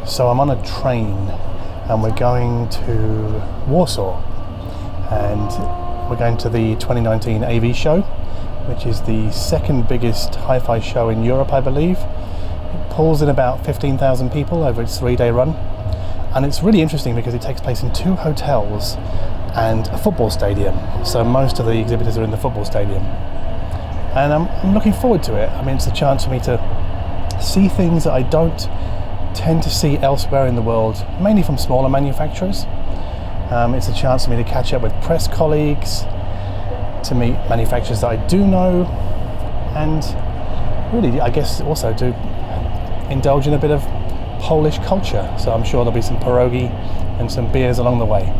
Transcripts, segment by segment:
So I'm on a train and we're going to Warsaw, and we're going to the 2019 AV Show, which is the second biggest hi-fi show in Europe, I believe. It pulls in about 15,000 people over its 3-day run, and it's really interesting because it takes place in 2 hotels and a football stadium, so most of the exhibitors are in the football stadium, and I'm looking forward to it. I mean, it's a chance for me to see things that I don't tend to see elsewhere in the world, mainly from smaller manufacturers. It's a chance for me to catch up with press colleagues, to meet manufacturers that I do know, and really, I guess, also to indulge in a bit of Polish culture. So I'm sure there'll be some pierogi and some beers along the way.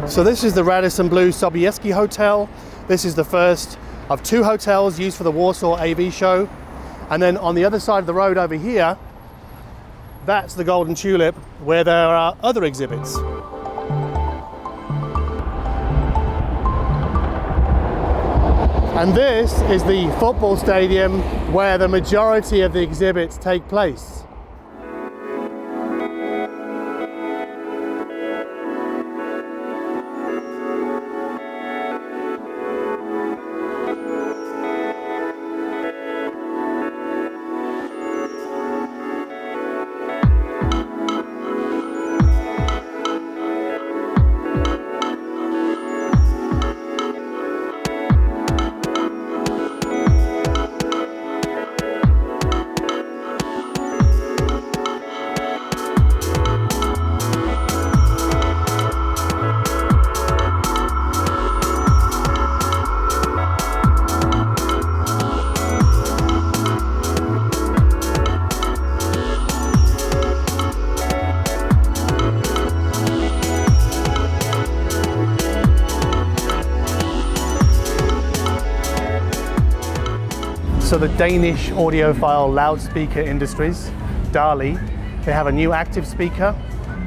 So this is the Radisson Blu Warsaw Hotel. This is the first of 2 hotels used for the Warsaw AV Show. And then on the other side of the road over here, that's the Golden Tulip, where there are other exhibits. And this is the football stadium where the majority of the exhibits take place. So the Danish audiophile loudspeaker industries, DALI, they have a new active speaker.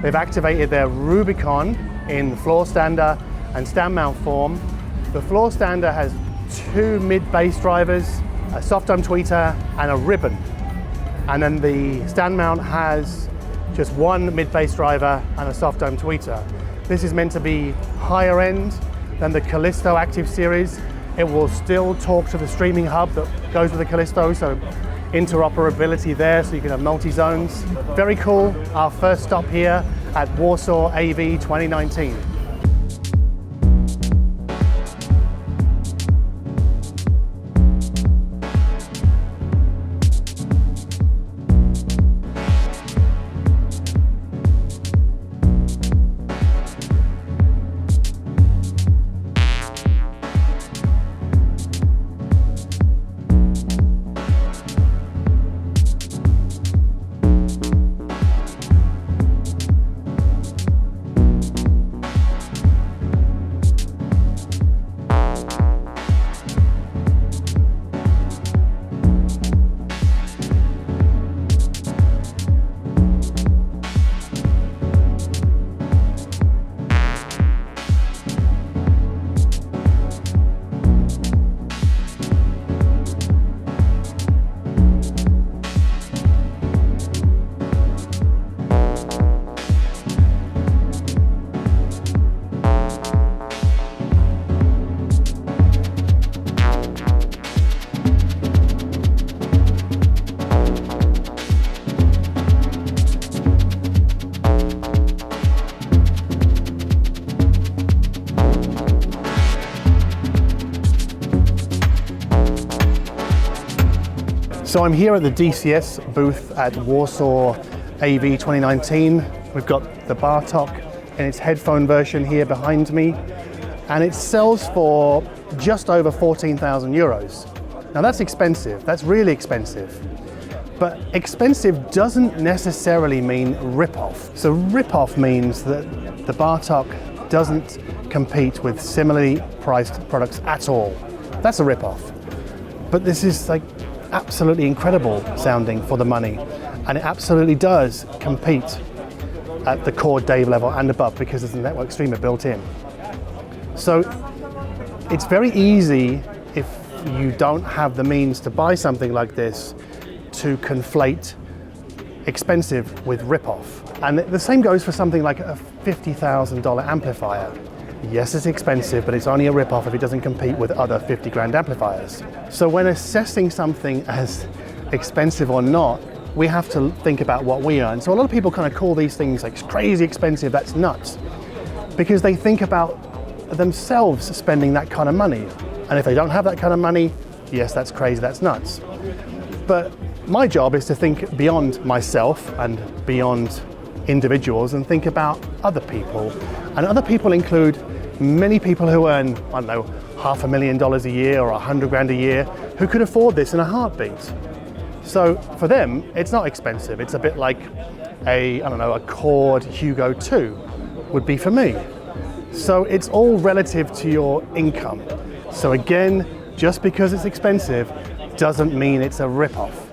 They've activated their Rubicon in floor stander and stand mount form. The floor stander has 2 mid-bass drivers, a soft dome tweeter and a ribbon. And then the stand mount has just 1 mid-bass driver and a soft dome tweeter. This is meant to be higher end than the Callisto Active series. It will still talk to the streaming hub that goes with the Callisto, so interoperability there, so you can have multi-zones. Very cool. Our first stop here at Warsaw AV 2019. So I'm here at the DCS booth at Warsaw AV 2019. We've got the Bartok in its headphone version here behind me, and it sells for just over 14,000 euros. Now that's expensive, that's really expensive. But expensive doesn't necessarily mean rip-off. So rip-off means that the Bartok doesn't compete with similarly priced products at all. That's a rip-off. But this is like absolutely incredible sounding for the money, and it absolutely does compete at the core Dave level and above because there's a network streamer built in. So it's very easy, if you don't have the means to buy something like this, to conflate expensive with rip-off. And the same goes for something like a $50,000 amplifier. Yes, it's expensive, but it's only a rip-off if it doesn't compete with other 50 grand amplifiers. So when assessing something as expensive or not, we have to think about what we earn. So a lot of people kind of call these things like crazy expensive, that's nuts, because they think about themselves spending that kind of money. And if they don't have that kind of money, yes, that's crazy, that's nuts. But my job is to think beyond myself and beyond individuals and think about other people. And other people include many people who earn, I don't know, $500,000 a year or 100 grand a year, who could afford this in a heartbeat. So for them, it's not expensive. It's a bit like a Chord Hugo 2 would be for me. So it's all relative to your income. So again, just because it's expensive doesn't mean it's a rip-off.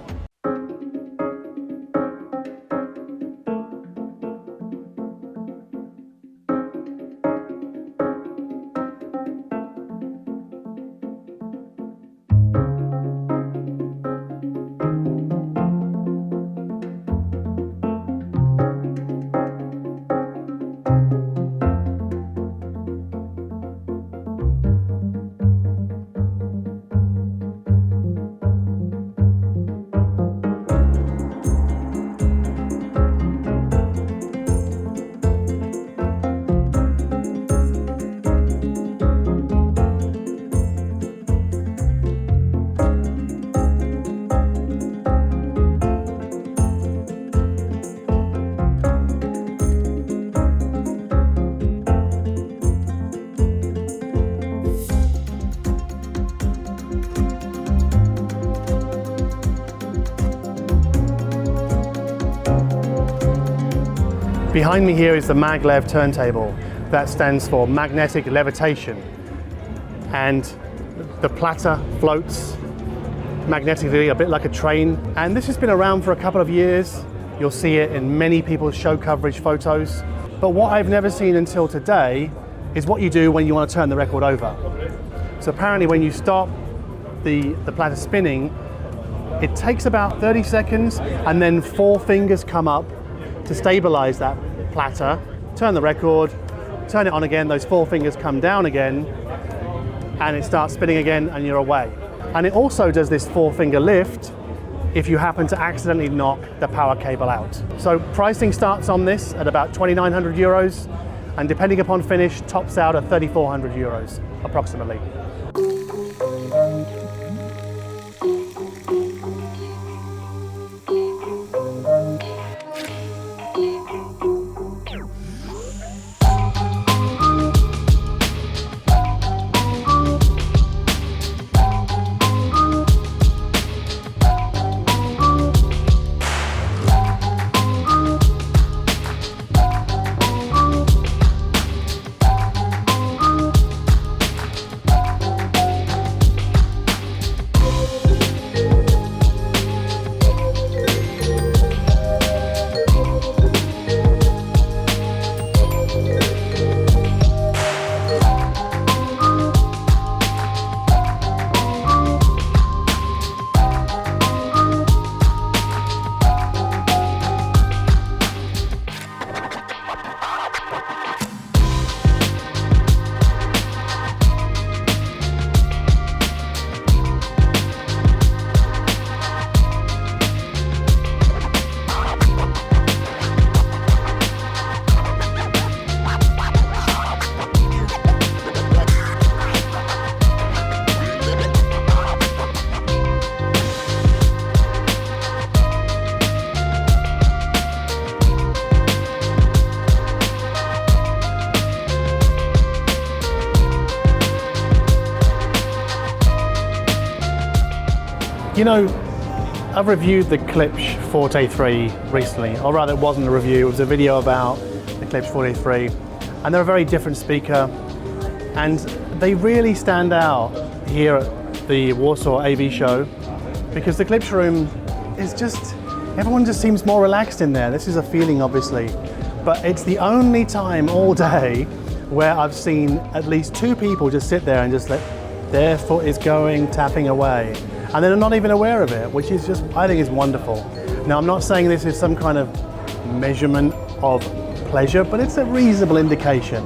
Behind me here is the Maglev turntable. That stands for magnetic levitation. And the platter floats magnetically, a bit like a train. And this has been around for a couple of years. You'll see it in many people's show coverage photos. But what I've never seen until today is what you do when you want to turn the record over. So apparently when you stop the platter spinning, it takes about 30 seconds and then 4 fingers come up to stabilize that platter, turn the record, turn it on again, those 4 fingers come down again, and it starts spinning again and you're away. And it also does this 4-finger lift if you happen to accidentally knock the power cable out. So pricing starts on this at about 2,900 euros, and depending upon finish, tops out at 3,400 euros, approximately. You know, I've reviewed the Klipsch Forte 3 recently, or rather it wasn't a review, it was a video about the Klipsch Forte 3, and they're a very different speaker, and they really stand out here at the Warsaw AV Show, because the Klipsch room is just, everyone just seems more relaxed in there. This is a feeling, obviously, but it's the only time all day where I've seen at least 2 people just sit there and just let their foot is going, tapping away. And they're not even aware of it, which is just, I think is wonderful. Now, I'm not saying this is some kind of measurement of pleasure, but it's a reasonable indication.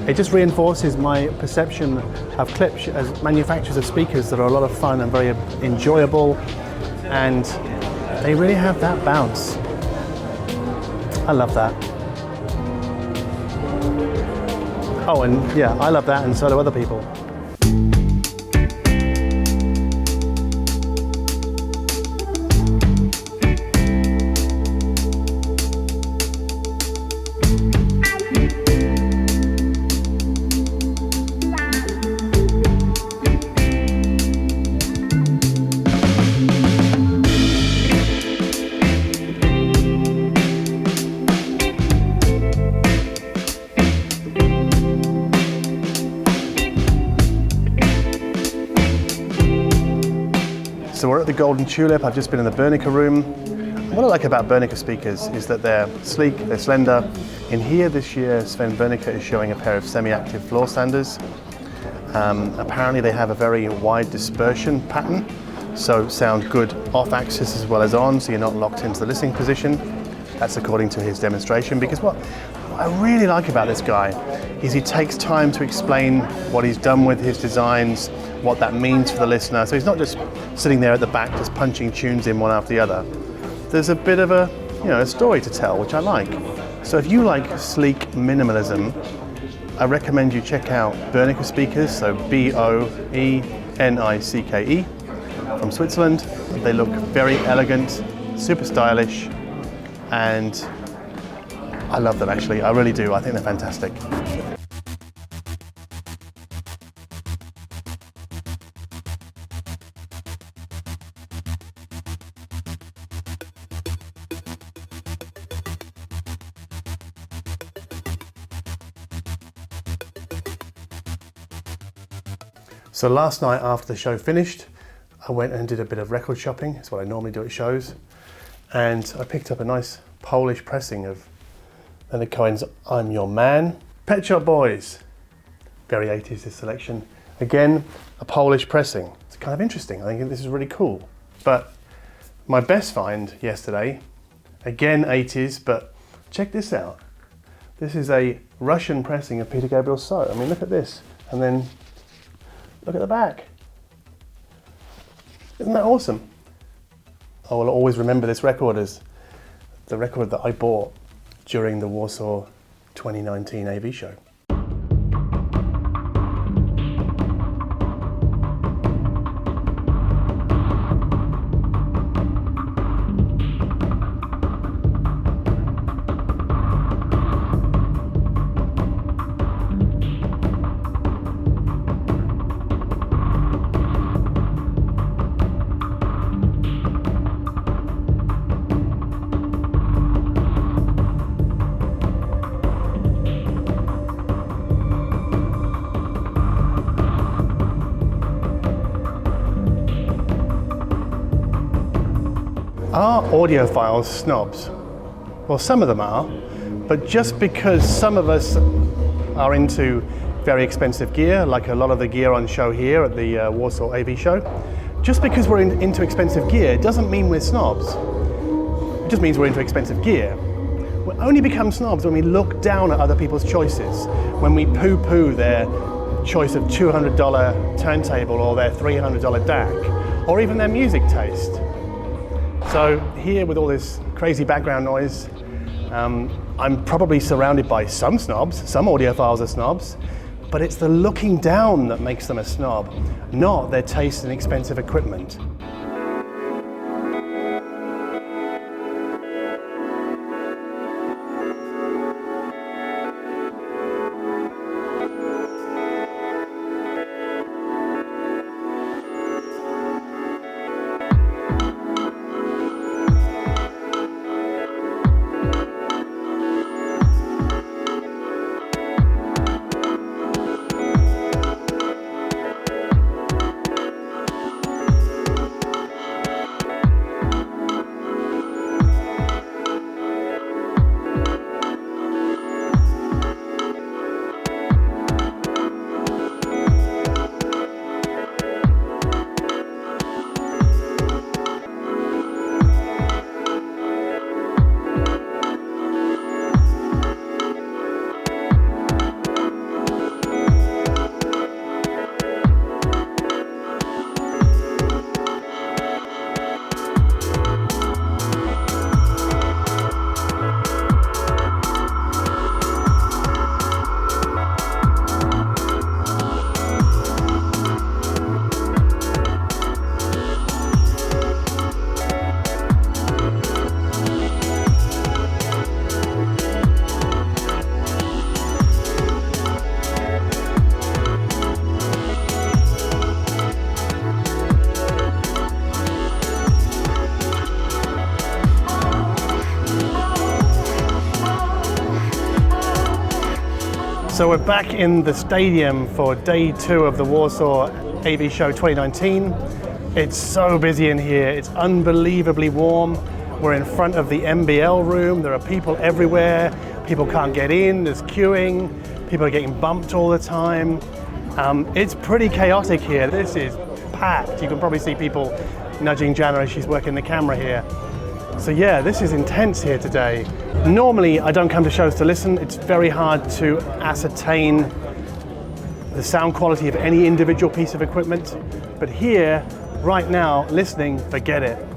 It just reinforces my perception of Klipsch as manufacturers of speakers that are a lot of fun and very enjoyable, and they really have that bounce. I love that. Oh, and yeah, I love that, and so do other people. So we're at the Golden Tulip. I've just been in the Boenicke room. What I like about Boenicke speakers is that they're sleek, they're slender. In here this year, Sven Boenicke is showing a pair of semi-active floor standers. Apparently they have a very wide dispersion pattern, so sound good off-axis as well as on, so you're not locked into the listening position. That's according to his demonstration, because what I really like about this guy is he takes time to explain what he's done with his designs, what that means for the listener. So he's not just sitting there at the back just punching tunes in one after the other. There's a bit of a story to tell, which I like. So if you like sleek minimalism, I recommend you check out Boenicke speakers, so Boenicke from Switzerland. They look very elegant, super stylish, and I love them actually, I really do. I think they're fantastic. So last night after the show finished, I went and did a bit of record shopping. It's what I normally do at shows. And I picked up a nice Polish pressing of Leonard Cohen's I'm Your Man. Pet Shop Boys. Very 80s, this selection. Again, a Polish pressing. It's kind of interesting. I think this is really cool. But my best find yesterday, again 80s, but check this out. This is a Russian pressing of Peter Gabriel's So. I mean, look at this. And then look at the back. Isn't that awesome? I will always remember this record as the record that I bought during the Warsaw 2019 AV show. Are audiophiles snobs? Well, some of them are, but just because some of us are into very expensive gear, like a lot of the gear on show here at the Warsaw AV Show, just because we're into expensive gear doesn't mean we're snobs. It just means we're into expensive gear. We only become snobs when we look down at other people's choices, when we poo-poo their choice of $200 turntable or their $300 DAC, or even their music taste. So here with all this crazy background noise, I'm probably surrounded by some snobs, some audiophiles are snobs, but it's the looking down that makes them a snob, not their taste in expensive equipment. So we're back in the stadium for day 2 of the Warsaw AV Show 2019. It's so busy in here, it's unbelievably warm. We're in front of the MBL room, there are people everywhere, people can't get in, there's queuing, people are getting bumped all the time. It's pretty chaotic here, this is packed. You can probably see people nudging Jana as she's working the camera here. So yeah, this is intense here today. Normally I don't come to shows to listen, it's very hard to ascertain the sound quality of any individual piece of equipment, but here, right now, listening, forget it.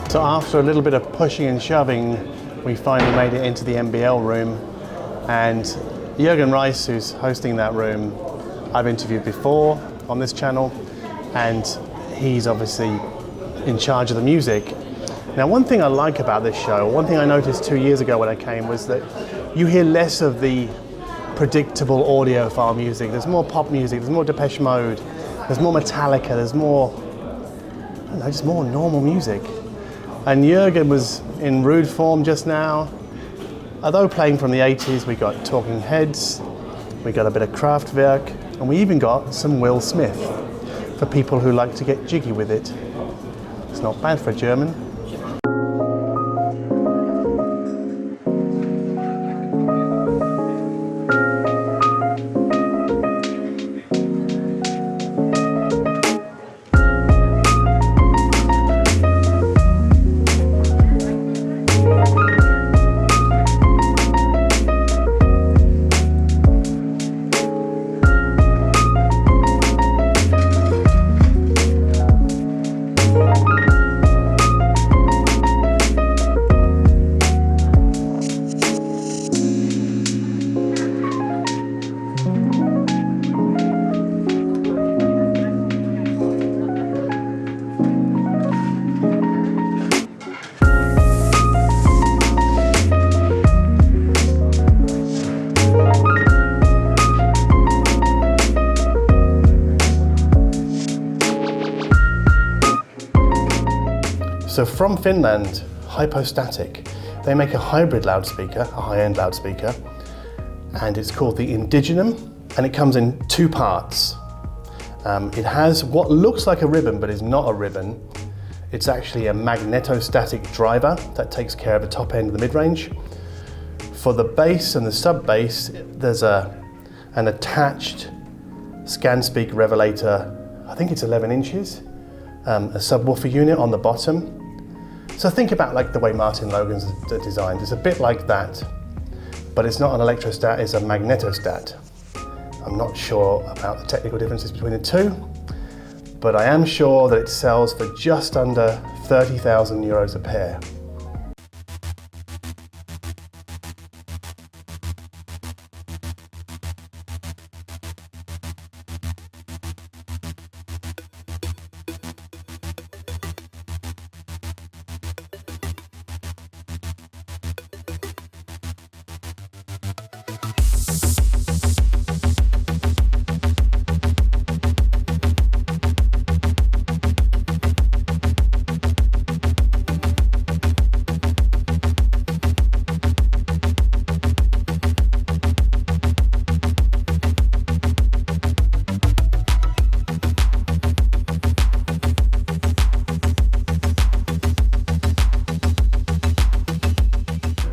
So after a little bit of pushing and shoving, we finally made it into the MBL room, and Jürgen Reis, who's hosting that room, I've interviewed before on this channel, and he's obviously in charge of the music. Now, one thing I like about this show, one thing I noticed 2 years ago when I came, was that you hear less of the predictable audiophile music. There's more pop music, there's more Depeche Mode, there's more Metallica, there's more, I don't know, just more normal music. And Jürgen was in rude form just now. Although playing from the 80s, we got Talking Heads, we got a bit of Kraftwerk, and we even got some Will Smith for people who like to get jiggy with it. It's not bad for a German. So from Finland, Hypostatic, they make a hybrid loudspeaker, a high-end loudspeaker, and it's called the Indigenum, and it comes in 2 parts. It has what looks like a ribbon, but is not a ribbon. It's actually a magnetostatic driver that takes care of the top end of the mid-range. For the bass and the sub-bass, there's an attached ScanSpeak revelator, I think it's 11 inches, a subwoofer unit on the bottom. So think about like the way Martin Logan's designed. It's a bit like that, but it's not an electrostat, it's a magnetostat. I'm not sure about the technical differences between the two, but I am sure that it sells for just under 30,000 euros a pair.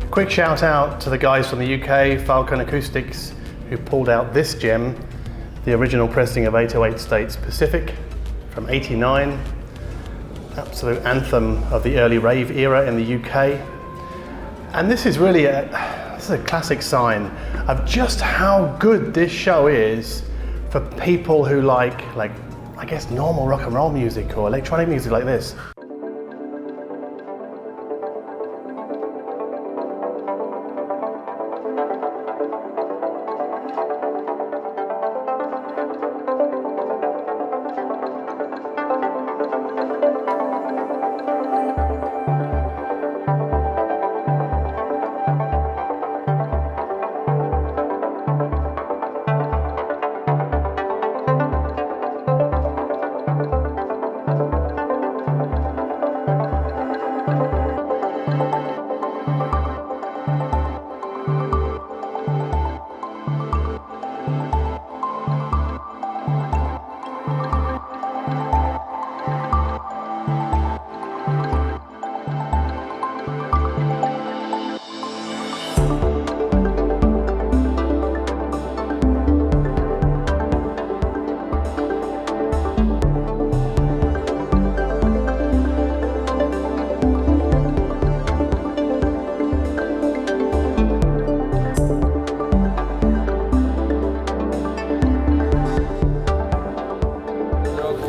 Quick shout out to the guys from the UK, Falcon Acoustics, who pulled out this gem, the original pressing of 808 States Pacific from '89, absolute anthem of the early rave era in the UK. And this is really a classic sign of just how good this show is for people who like I guess normal rock and roll music or electronic music like this.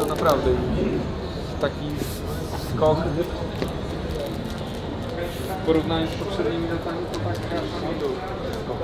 Naprawdę taki skok w porównaniu z poprzednimi latami to tak strasznie był skok.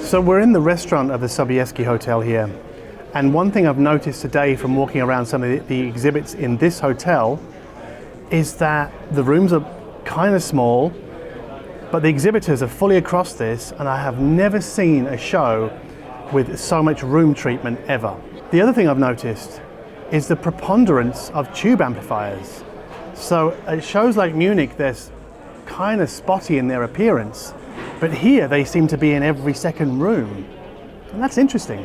So we're in the restaurant of the Sobieski Hotel here, and one thing I've noticed today from walking around some of the exhibits in this hotel is that the rooms are kind of small, but the exhibitors are fully across this, and I have never seen a show with so much room treatment ever. The other thing I've noticed is the preponderance of tube amplifiers. So at shows like Munich, they're kind of spotty in their appearance, but here they seem to be in every second room, and that's interesting.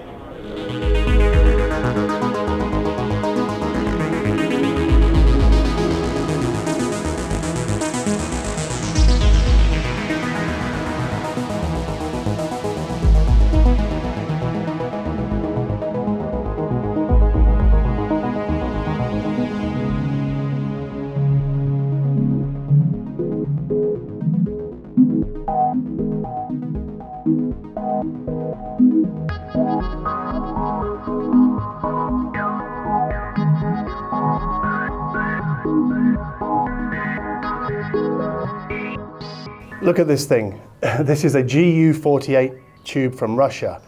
Look at this thing. This is a GU48 tube from Russia,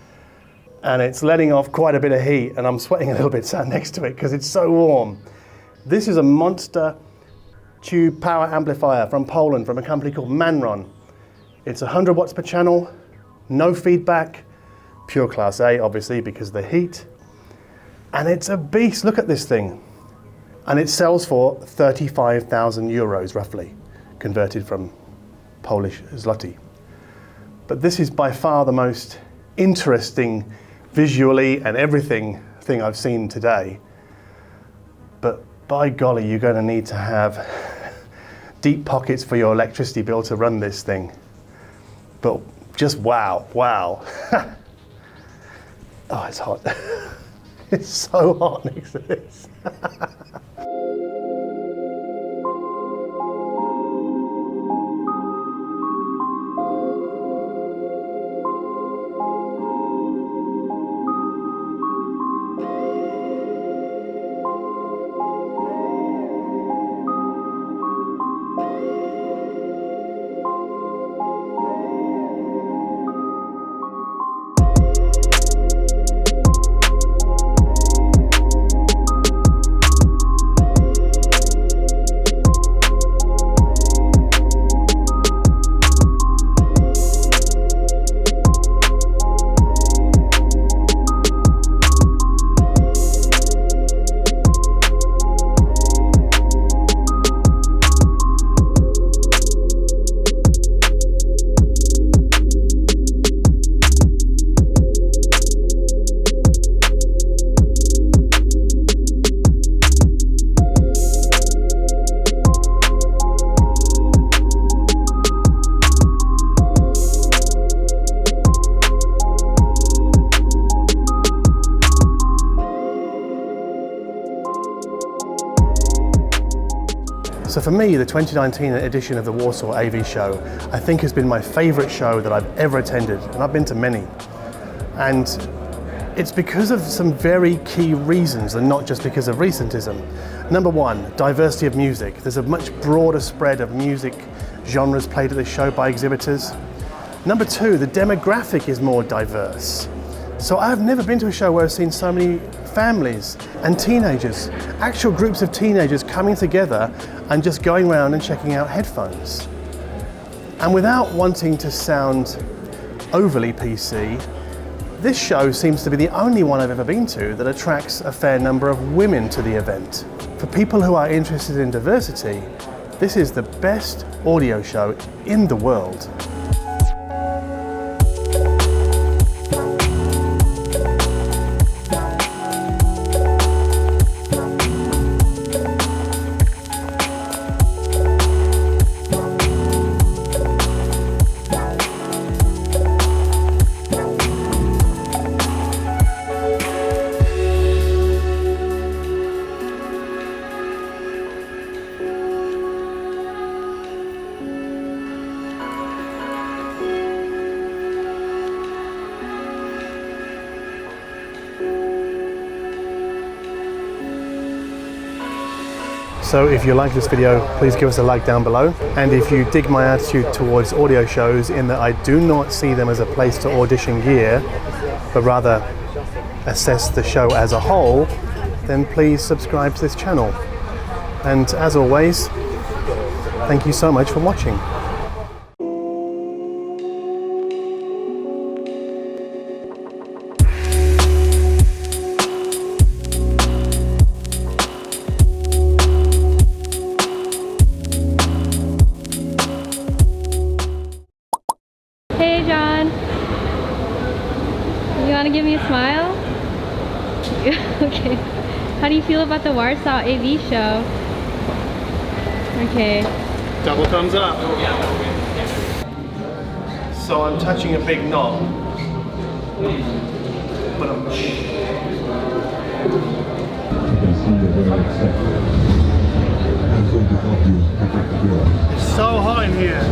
and it's letting off quite a bit of heat, and I'm sweating a little bit sat next to it because it's so warm. This is a monster tube power amplifier from Poland from a company called Manron. It's 100 watts per channel, no feedback, pure class A obviously because of the heat, and it's a beast. Look at this thing. And it sells for 35,000 euros roughly, converted from Polish zloty. But this is by far the most interesting visually and everything thing I've seen today. But by golly, you're going to need to have deep pockets for your electricity bill to run this thing. But just wow, wow. Oh, it's hot. It's so hot next to this. So for me, the 2019 edition of the Warsaw AV Show, I think has been my favorite show that I've ever attended, and I've been to many. And it's because of some very key reasons and not just because of recentism. Number one, diversity of music. There's a much broader spread of music genres played at this show by exhibitors. Number two, the demographic is more diverse. So I've never been to a show where I've seen so many families and teenagers, actual groups of teenagers coming together and just going around and checking out headphones. And without wanting to sound overly PC, this show seems to be the only one I've ever been to that attracts a fair number of women to the event. For people who are interested in diversity, this is the best audio show in the world. So if you like this video, please give us a like down below. And if you dig my attitude towards audio shows in that I do not see them as a place to audition gear, but rather assess the show as a whole, then please subscribe to this channel. And as always, thank you so much for watching. Hey John, you want to give me a smile? Okay. How do you feel about the Warsaw AV Show? Okay. Double thumbs up. So I'm touching a big knob. But it's so hot in here.